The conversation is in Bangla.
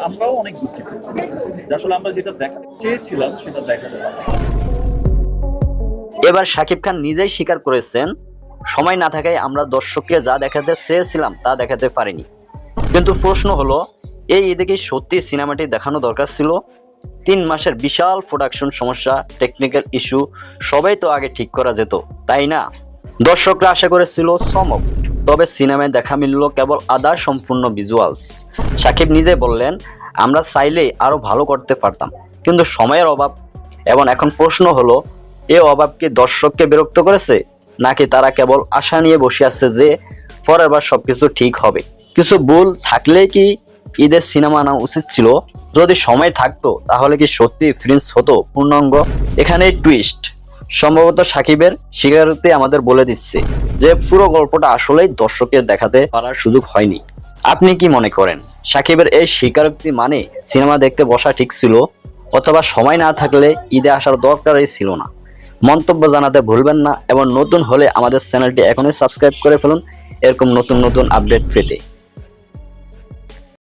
আমরাও অনেক দুঃখিত যে আসলে আমরা যেটা দেখাতে চেয়েছিলাম সেটা দেখাতে পারি। এবার শাকিব খান নিজেই স্বীকার করেছেন, সময় না থাকায় আমরা দর্শককে যা দেখাতে চেয়েছিলাম তা দেখাতে পারিনি। কিন্তু প্রশ্ন হলো, এই ঈদে কি সত্যি সিনেমাটি দেখানো দরকার ছিল? 3 মাসের বিশাল প্রোডাকশন সমস্যা, টেকনিক্যাল ইস্যু সবাই তো আগে ঠিক করা যেত, তাই না? দর্শকরা আশা করেছিল চমক, তবে সিনেমায় দেখা মিলল কেবল আধা সম্পূর্ণ ভিজুয়ালস। সাকিব নিজে বললেন, আমরা চাইলেই আরো ভালো করতে পারতাম, কিন্তু সময়ের অভাব। এবং এখন প্রশ্ন হলো, এ অভাব কি দর্শককে বিরক্ত করেছে, নাকি তারা কেবল আশা নিয়ে বসে আছে যে পরের বার সবকিছু ঠিক হবে? কিছু ভুল থাকলে কি ঈদের সিনেমা আনা উচিত ছিল? যদি সময় থাকতো তাহলে কি সত্যি প্রিন্স হতো পূর্ণাঙ্গ? এখানে টুইস্ট। সম্ভবত সাকিবের স্বীকারোক্তি আমাদের বলে দিচ্ছে যে পুরো গল্পটা আসলেই দর্শকের দেখাতে পারার সুযোগ হয়নি। আপনি কি মনে করেন, সাকিবের এই স্বীকারোক্তি মানে সিনেমা দেখতে বসা ঠিক ছিল, অথবা সময় না থাকলে ঈদে আসার দরকারই ছিল না? মন্তব্য জানাতে ভুলবেন না, এবং নতুন হলে আমাদের চ্যানেলটি এখনই সাবস্ক্রাইব করে ফেলুন এরকম নতুন নতুন আপডেট পেতে।